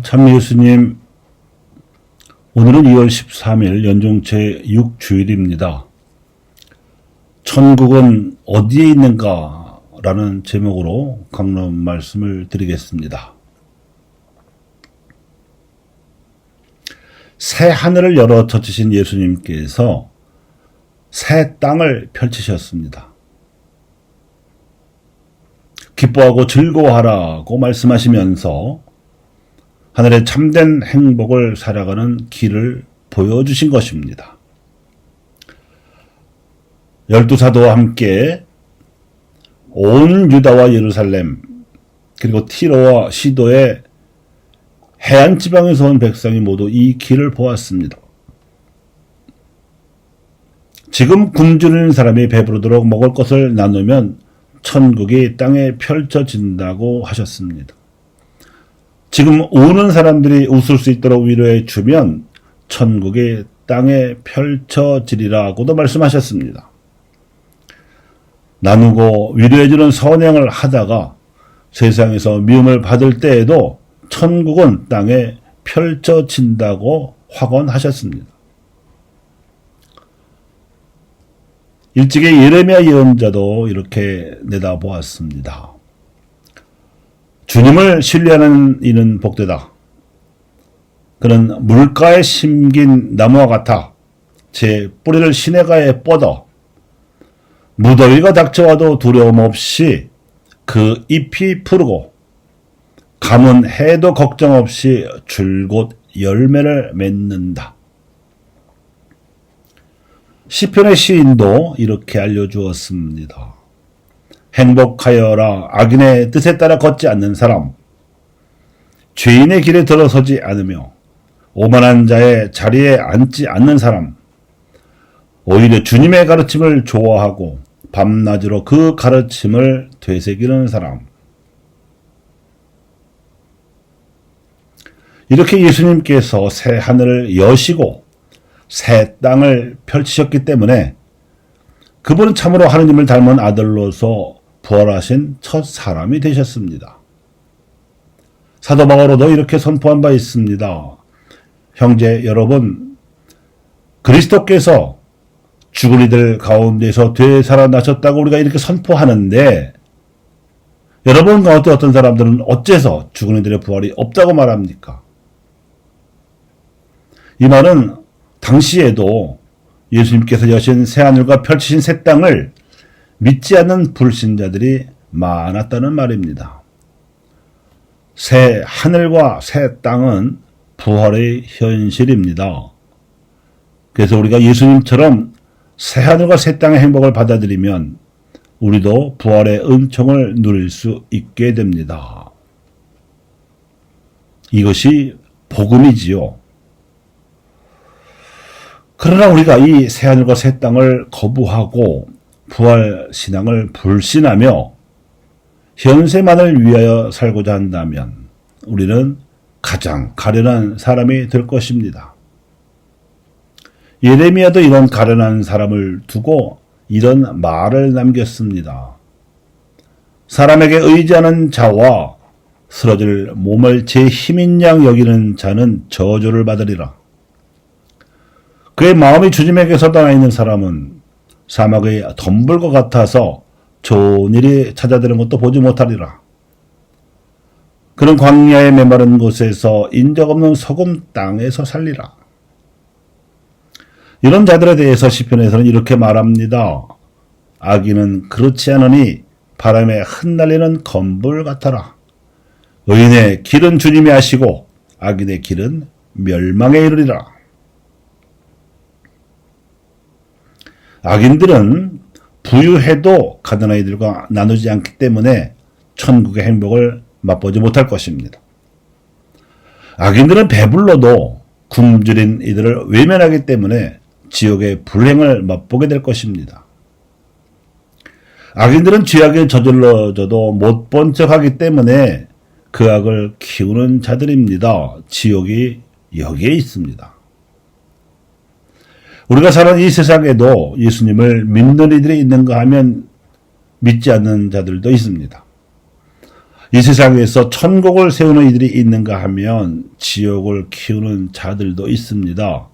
참 예수님, 오늘은 2월 13일 연중 제6주일입니다. 천국은 어디에 있는가? 라는 제목으로 강론 말씀을 드리겠습니다. 새 하늘을 열어 젖히신 예수님께서 새 땅을 펼치셨습니다. 기뻐하고 즐거워하라고 말씀하시면서 하늘의 참된 행복을 살아가는 길을 보여주신 것입니다. 12사도와 함께 온 유다와 예루살렘 그리고 티로와 시도의 해안 지방에서 온 백성이 모두 이 길을 보았습니다. 지금 굶주리는 사람이 배부르도록 먹을 것을 나누면 천국이 땅에 펼쳐진다고 하셨습니다. 지금 우는 사람들이 웃을 수 있도록 위로해 주면 천국이 땅에 펼쳐지리라고도 말씀하셨습니다. 나누고 위로해 주는 선행을 하다가 세상에서 미움을 받을 때에도 천국은 땅에 펼쳐진다고 확언하셨습니다. 일찍이 예레미야 예언자도 이렇게 내다보았습니다. 주님을 신뢰하는 이는 복되다. 그는 물가에 심긴 나무와 같아 제 뿌리를 시내가에 뻗어 무더위가 닥쳐와도 두려움 없이 그 잎이 푸르고 가뭄 해도 걱정 없이 줄곧 열매를 맺는다. 시편의 시인도 이렇게 알려주었습니다. 행복하여라. 악인의 뜻에 따라 걷지 않는 사람, 죄인의 길에 들어서지 않으며 오만한 자의 자리에 앉지 않는 사람, 오히려 주님의 가르침을 좋아하고 밤낮으로 그 가르침을 되새기는 사람. 이렇게 예수님께서 새 하늘을 여시고 새 땅을 펼치셨기 때문에 그분은 참으로 하느님을 닮은 아들로서 부활하신 첫 사람이 되셨습니다. 사도 바울도 이렇게 선포한 바 있습니다. 형제 여러분, 그리스도께서 죽은 이들 가운데서 되살아나셨다고 우리가 이렇게 선포하는데 여러분 가운데 어떤 사람들은 어째서 죽은 이들의 부활이 없다고 말합니까? 이 말은 당시에도 예수님께서 여신 새하늘과 펼치신 새 땅을 믿지 않는 불신자들이 많았다는 말입니다. 새 하늘과 새 땅은 부활의 현실입니다. 그래서 우리가 예수님처럼 새 하늘과 새 땅의 행복을 받아들이면 우리도 부활의 은총을 누릴 수 있게 됩니다. 이것이 복음이지요. 그러나 우리가 이 새하늘과 새 땅을 거부하고 부활신앙을 불신하며 현세만을 위하여 살고자 한다면 우리는 가장 가련한 사람이 될 것입니다. 예레미야도 이런 가련한 사람을 두고 이런 말을 남겼습니다. 사람에게 의지하는 자와 쓰러질 몸을 제 힘인 양 여기는 자는 저주를 받으리라. 그의 마음이 주님에게서 떠나 있는 사람은 사막의 덤불과 같아서 좋은 일이 찾아드는 것도 보지 못하리라. 그는 광야의 메마른 곳에서 인적 없는 소금 땅에서 살리라. 이런 자들에 대해서 시편에서는 이렇게 말합니다. 악인은 그렇지 않으니 바람에 흩날리는 건불 같아라. 의인의 길은 주님이 아시고 악인의 길은 멸망에 이르리라. 악인들은 부유해도 가난한 이들과 나누지 않기 때문에 천국의 행복을 맛보지 못할 것입니다. 악인들은 배불러도 굶주린 이들을 외면하기 때문에 지옥의 불행을 맛보게 될 것입니다. 악인들은 죄악에 저질러져도 못 본 척하기 때문에 그 악을 키우는 자들입니다. 지옥이 여기에 있습니다. 우리가 사는 이 세상에도 예수님을 믿는 이들이 있는가 하면 믿지 않는 자들도 있습니다. 이 세상에서 천국을 세우는 이들이 있는가 하면 지옥을 키우는 자들도 있습니다.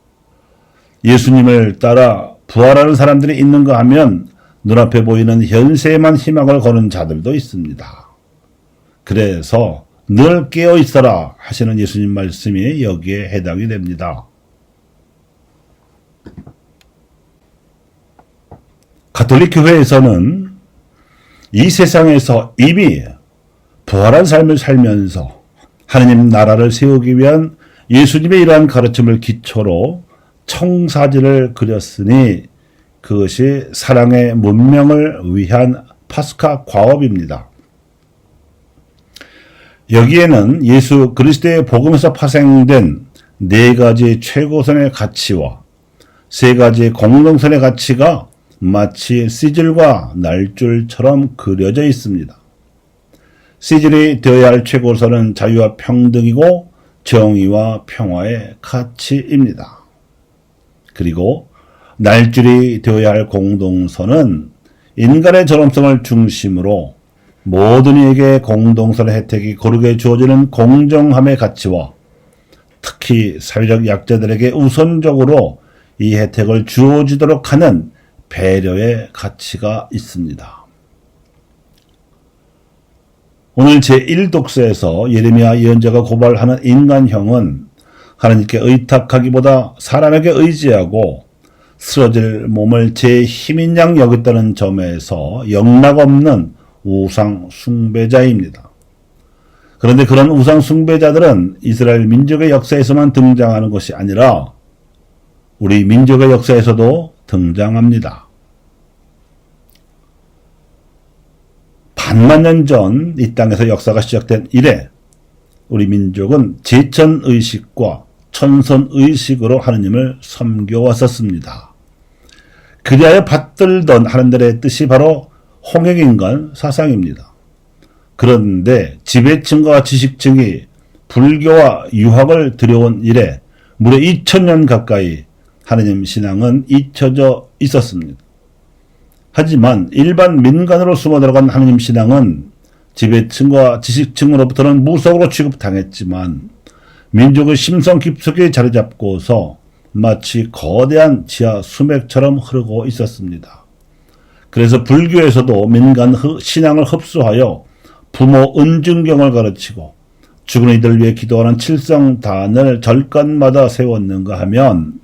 예수님을 따라 부활하는 사람들이 있는가 하면 눈앞에 보이는 현세에만 희망을 거는 자들도 있습니다. 그래서 늘 깨어 있어라 하시는 예수님 말씀이 여기에 해당이 됩니다. 가톨릭 교회에서는 이 세상에서 이미 부활한 삶을 살면서 하느님 나라를 세우기 위한 예수님의 이러한 가르침을 기초로 청사진을 그렸으니 그것이 사랑의 문명을 위한 파스카 과업입니다. 여기에는 예수 그리스도의 복음에서 파생된 네 가지 최고선의 가치와 세 가지 공동선의 가치가 마치 시즐과 날줄처럼 그려져 있습니다. 시즐이 되어야 할 최고선은 자유와 평등이고 정의와 평화의 가치입니다. 그리고 날줄이 되어야 할 공동선은 인간의 존엄성을 중심으로 모든 이에게 공동선의 혜택이 고르게 주어지는 공정함의 가치와 특히 사회적 약자들에게 우선적으로 이 혜택을 주어지도록 하는 배려의 가치가 있습니다. 오늘 제1독서에서 예레미야 예언자가 고발하는 인간형은 하나님께 의탁하기보다 사람에게 의지하고 쓰러질 몸을 제 힘인 양 여겼다는 점에서 영락없는 우상 숭배자입니다. 그런데 그런 우상 숭배자들은 이스라엘 민족의 역사에서만 등장하는 것이 아니라 우리 민족의 역사에서도 등장합니다. 반만 년 전 이 땅에서 역사가 시작된 이래 우리 민족은 제천의식과 천선의식으로 하느님을 섬겨왔었습니다. 그리하여 받들던 하나님들의 뜻이 바로 홍익인간 사상입니다. 그런데 지배층과 지식층이 불교와 유학을 들여온 이래 무려 2000년 가까이 하느님 신앙은 잊혀져 있었습니다. 하지만 일반 민간으로 숨어들어간 하느님 신앙은 지배층과 지식층으로부터는 무속으로 취급당했지만 민족의 심성 깊숙이 자리 잡고서 마치 거대한 지하 수맥처럼 흐르고 있었습니다. 그래서 불교에서도 민간 신앙을 흡수하여 부모 은중경을 가르치고 죽은 이들을 위해 기도하는 칠성단을 절간마다 세웠는가 하면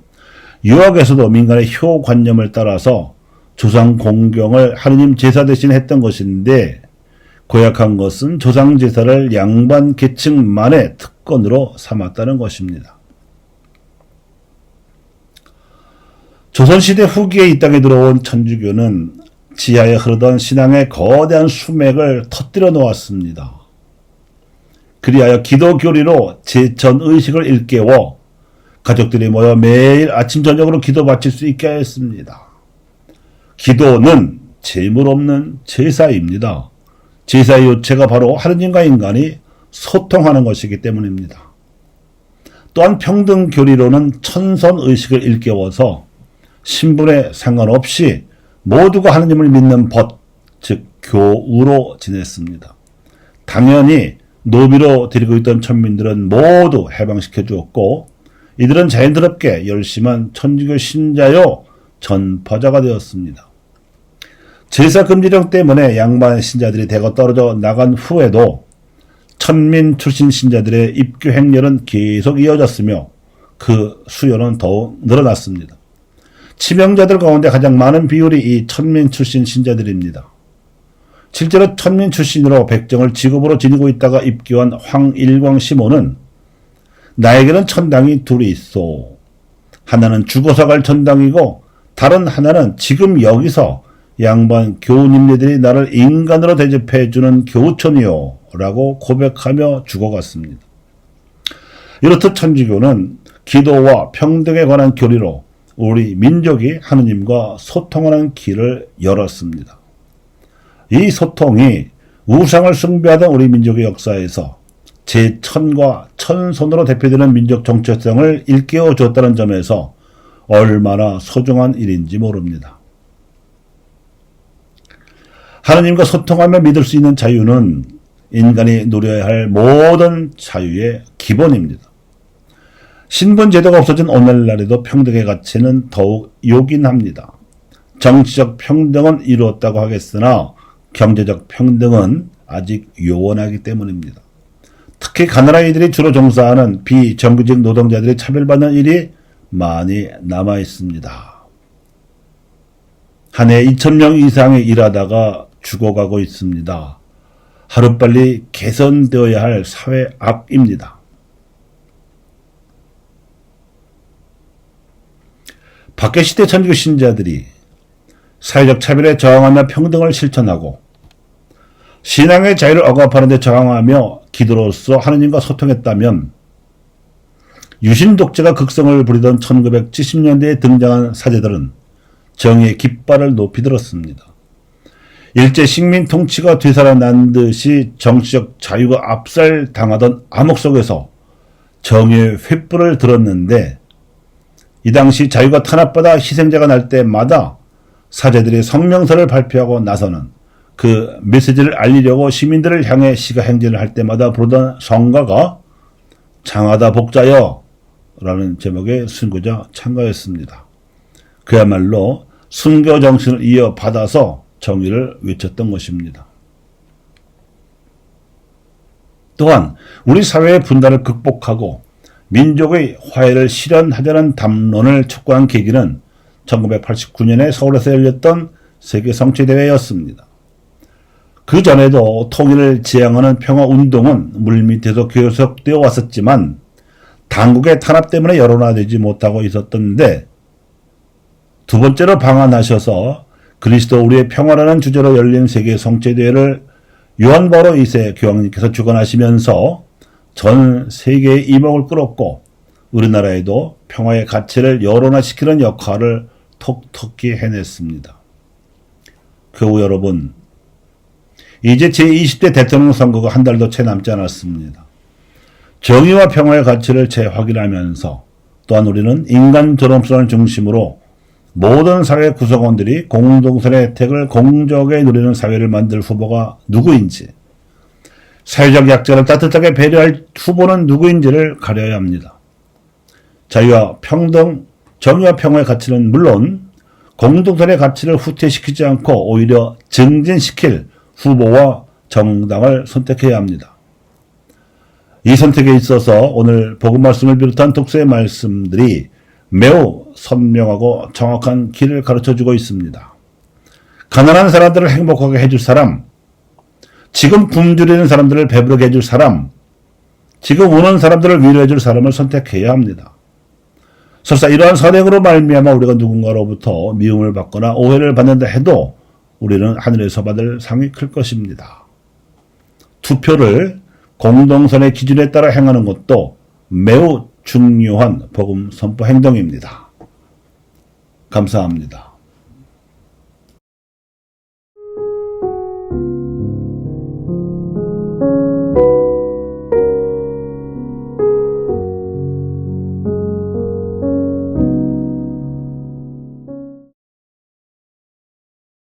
유학에서도 민간의 효관념을 따라서 조상 공경을 하느님 제사 대신 했던 것인데 고약한 것은 조상 제사를 양반 계층만의 특권으로 삼았다는 것입니다. 조선시대 후기에 이 땅에 들어온 천주교는 지하에 흐르던 신앙의 거대한 수맥을 터뜨려 놓았습니다. 그리하여 기도교리로 제천의식을 일깨워 가족들이 모여 매일 아침 저녁으로 기도 바칠 수 있게 하였습니다. 기도는 재물 없는 제사입니다. 제사의 요체가 바로 하느님과 인간이 소통하는 것이기 때문입니다. 또한 평등교리로는 천선의식을 일깨워서 신분에 상관없이 모두가 하느님을 믿는 벗, 즉 교우로 지냈습니다. 당연히 노비로 데리고 있던 천민들은 모두 해방시켜 주었고 이들은 자연스럽게 열심한 천주교 신자요 전파자가 되었습니다. 제사 금지령 때문에 양반 신자들이 대거 떨어져 나간 후에도 천민 출신 신자들의 입교 행렬은 계속 이어졌으며 그 수요는 더욱 늘어났습니다. 치명자들 가운데 가장 많은 비율이 이 천민 출신 신자들입니다. 실제로 천민 출신으로 백정을 직업으로 지니고 있다가 입교한 황일광 시모는 나에게는 천당이 둘이 있어. 하나는 죽어서 갈 천당이고 다른 하나는 지금 여기서 양반 교우님네들이 나를 인간으로 대접해주는 교우촌이요 라고 고백하며 죽어갔습니다. 이렇듯 천주교는 기도와 평등에 관한 교리로 우리 민족이 하느님과 소통하는 길을 열었습니다. 이 소통이 우상을 숭배하던 우리 민족의 역사에서 제천과 천선으로 대표되는 민족 정체성을 일깨워 줬다는 점에서 얼마나 소중한 일인지 모릅니다. 하느님과 소통하며 믿을 수 있는 자유는 인간이 누려야 할 모든 자유의 기본입니다. 신분제도가 없어진 오늘날에도 평등의 가치는 더욱 요긴합니다. 정치적 평등은 이루었다고 하겠으나 경제적 평등은 아직 요원하기 때문입니다. 특히 가난한 이들이 주로 종사하는 비정규직 노동자들이 차별받는 일이 많이 남아 있습니다. 한 해 2,000명 이상이 일하다가 죽어가고 있습니다. 하루빨리 개선되어야 할 사회 악입니다. 박해시대 천주교 신자들이 사회적 차별에 저항하며 평등을 실천하고 신앙의 자유를 억압하는 데 저항하며 기도로서 하느님과 소통했다면 유신 독재가 극성을 부리던 1970년대에 등장한 사제들은 정의의 깃발을 높이 들었습니다. 일제 식민 통치가 되살아난 듯이 정치적 자유가 압살당하던 암흑 속에서 정의의 횃불을 들었는데 이 당시 자유가 탄압받아 희생자가 날 때마다 사제들이 성명서를 발표하고 나서는 그 메시지를 알리려고 시민들을 향해 시가 행진을 할 때마다 부르던 성가가 장하다 복자여 라는 제목의 순교자 찬가였습니다. 그야말로 순교 정신을 이어받아서 정의를 외쳤던 것입니다. 또한 우리 사회의 분단을 극복하고 민족의 화해를 실현하자는 담론을 촉구한 계기는 1989년에 서울에서 열렸던 세계성취대회였습니다. 그 전에도 통일을 지향하는 평화운동은 물밑에서 계속되어 왔었지만 당국의 탄압 때문에 열어놔되지 못하고 있었던데 두 번째로 방한하셔서 그리스도 우리의 평화라는 주제로 열린 세계성취대회를 요한 바오로 2세 교황님께서 주관하시면서 전 세계의 이목을 끌었고 우리나라에도 평화의 가치를 열원화시키는 역할을 톡톡히 해냈습니다. 교우 여러분, 이제 제20대 대통령 선거가 한 달도 채 남지 않았습니다. 정의와 평화의 가치를 재확인하면서 또한 우리는 인간 존엄성을 중심으로 모든 사회 구성원들이 공동선의 혜택을 공정하게 누리는 사회를 만들 후보가 누구인지, 사회적 약자를 따뜻하게 배려할 후보는 누구인지를 가려야 합니다. 자유와 평등, 정의와 평화의 가치는 물론 공동선의 가치를 후퇴시키지 않고 오히려 증진시킬 후보와 정당을 선택해야 합니다. 이 선택에 있어서 오늘 복음 말씀을 비롯한 독서의 말씀들이 매우 선명하고 정확한 길을 가르쳐주고 있습니다. 가난한 사람들을 행복하게 해줄 사람, 지금 굶주리는 사람들을 배부르게 해줄 사람, 지금 우는 사람들을 위로해줄 사람을 선택해야 합니다. 설사 이러한 선행으로 말미암아 우리가 누군가로부터 미움을 받거나 오해를 받는다 해도 우리는 하늘에서 받을 상이 클 것입니다. 투표를 공동선의 기준에 따라 행하는 것도 매우 중요한 복음 선포 행동입니다. 감사합니다.